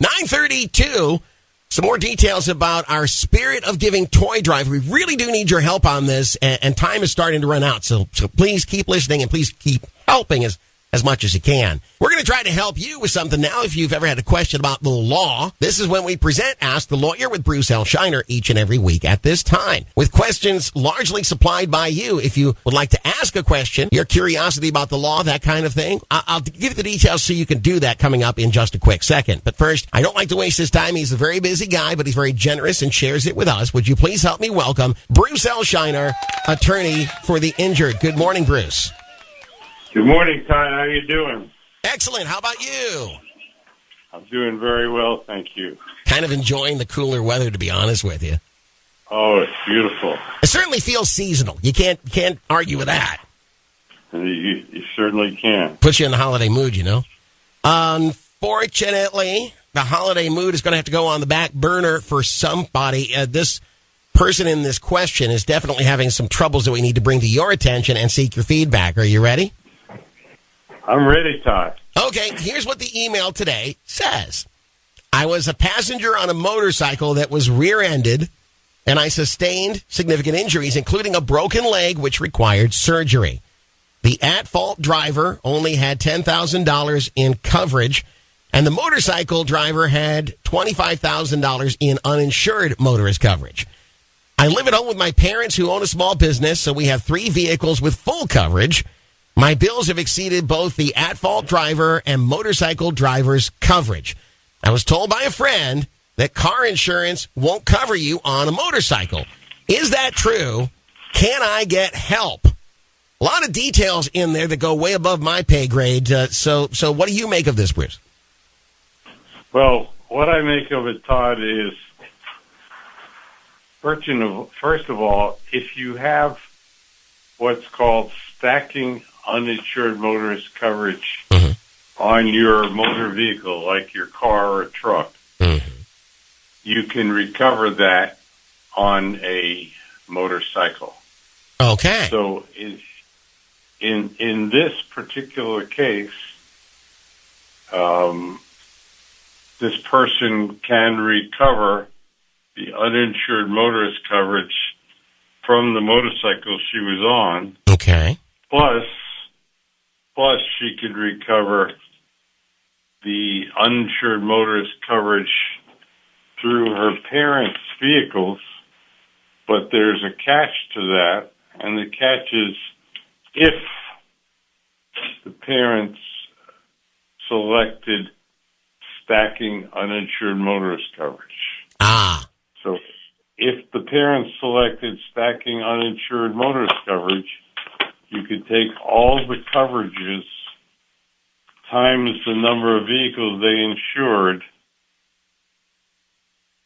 9:32. Some more details about our Spirit of Giving toy drive. We really do need your help on this, and time is starting to run out. So please keep listening and please keep helping as much as you can. We're going to try to help you with something now. If you've ever had a question about the law, this is when we present Ask the Lawyer with Bruce L. Scheiner each and every week at this time, with questions largely supplied by you. If you would like to ask a question, your curiosity about the law, that kind of thing, I'll give you the details so you can do that coming up in just a quick second. But first, I don't like to waste his time. He's a very busy guy, but he's very generous and shares it with us. Would you please help me welcome Bruce L. Scheiner, attorney for the injured. Good morning, Bruce. Good morning, Ty. How you doing? Excellent. How about you? I'm doing very well, thank you. Kind of enjoying the cooler weather, to be honest with you. Oh, it's beautiful. It certainly feels seasonal. You can't argue with that. You certainly can. Puts you in the holiday mood, you know. Unfortunately, the holiday mood is going to have to go on the back burner for somebody. This person in this question is definitely having some troubles that we need to bring to your attention and seek your feedback. Are you ready? I'm ready, Ty. Okay, here's what the email today says. I was a passenger on a motorcycle that was rear-ended, and I sustained significant injuries, including a broken leg, which required surgery. The at-fault driver only had $10,000 in coverage, and the motorcycle driver had $25,000 in uninsured motorist coverage. I live at home with my parents who own a small business, so we have 3 vehicles with full coverage. My bills have exceeded both the at-fault driver and motorcycle driver's coverage. I was told by a friend that car insurance won't cover you on a motorcycle. Is that true? Can I get help? A lot of details in there that go way above my pay grade. So what do you make of this, Bruce? Well, what I make of it, Todd, is first of all, if you have what's called stacking uninsured motorist coverage on your motor vehicle, like your car or a truck, you can recover that on a motorcycle. Okay. So in this particular case, this person can recover the uninsured motorist coverage from the motorcycle she was on. Okay. Plus she could recover the uninsured motorist coverage through her parents' vehicles, but there's a catch to that, and the catch is if the parents selected stacking uninsured motorist coverage. So if the parents selected stacking uninsured motorist coverage, you could take all the coverages times the number of vehicles they insured,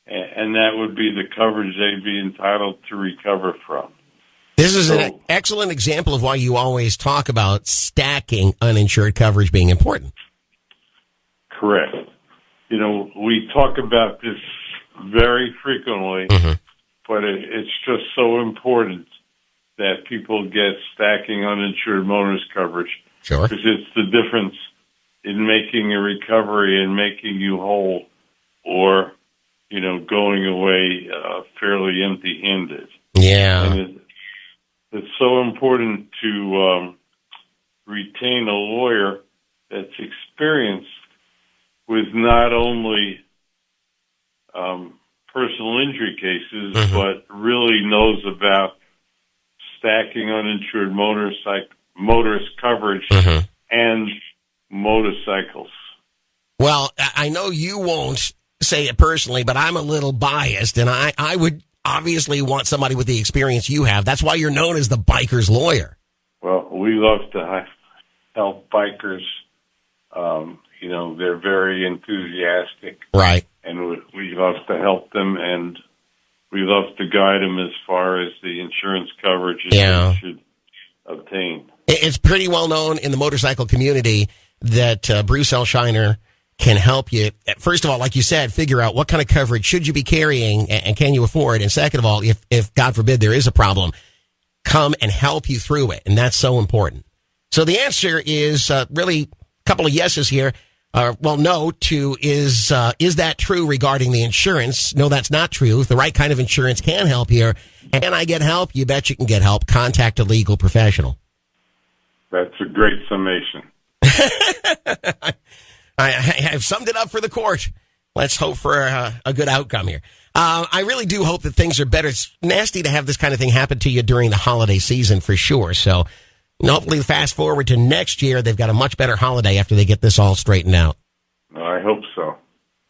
and that would be the coverage they'd be entitled to recover from. This is an excellent example of why you always talk about stacking uninsured coverage being important. Correct. You know, we talk about this very frequently, but it's just so important that people get stacking uninsured motorist coverage. Sure. Because it's the difference in making a recovery and making you whole, or, you know, going away fairly empty-handed. Yeah. And it's so important to retain a lawyer that's experienced with not only personal injury cases, but really knows about stacking uninsured motorist coverage and motorcycles. Well, I know you won't say it personally, but I'm a little biased, and I would obviously want somebody with the experience you have. That's why you're known as the biker's lawyer. Well, we love to help bikers. You know, they're very enthusiastic. Right. And we love to help them, and we love to guide them as far as the insurance coverage they should obtain. It's pretty well known in the motorcycle community that Bruce L. Scheiner can help you. First of all, like you said, figure out what kind of coverage should you be carrying and can you afford? And second of all, if God forbid there is a problem, come and help you through it. And that's so important. So the answer is really a couple of yeses here. No to is that true regarding the insurance? No, that's not true. The right kind of insurance can help here. And can I get help? You bet you can get help. Contact a legal professional. That's a great summation. I've summed it up for the court. Let's hope for a good outcome here. I really do hope that things are better. It's nasty to have this kind of thing happen to you during the holiday season for sure. So hopefully fast forward to next year, they've got a much better holiday after they get this all straightened out. I hope so.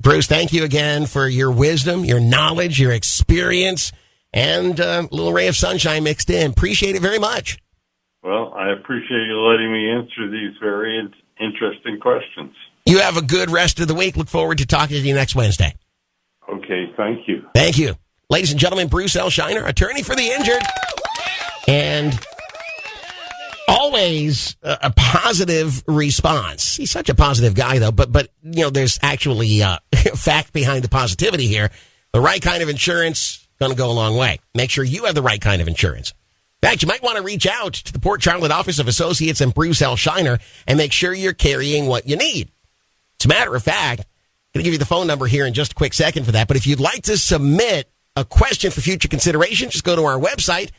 Bruce, thank you again for your wisdom, your knowledge, your experience, and a little ray of sunshine mixed in. Appreciate it very much. Well, I appreciate you letting me answer these very interesting questions. You have a good rest of the week. Look forward to talking to you next Wednesday. Okay, thank you. Thank you. Ladies and gentlemen, Bruce L. Scheiner, attorney for the injured. And always a positive response. He's such a positive guy, though. But there's actually fact behind the positivity here. The right kind of insurance going to go a long way. Make sure you have the right kind of insurance. In fact, you might want to reach out to the Port Charlotte office of Associates and Bruce L. Scheiner and make sure you're carrying what you need. As a matter of fact, I'm going to give you the phone number here in just a quick second for that. But if you'd like to submit a question for future consideration, just go to our website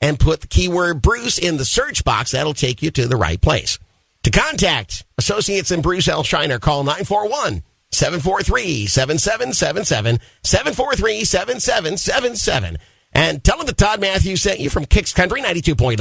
and put the keyword Bruce in the search box. That'll take you to the right place. To contact Associates and Bruce L. Scheiner, call 941-743-7777, 743-7777. And tell them that Todd Matthews sent you from Kicks Country 92.9.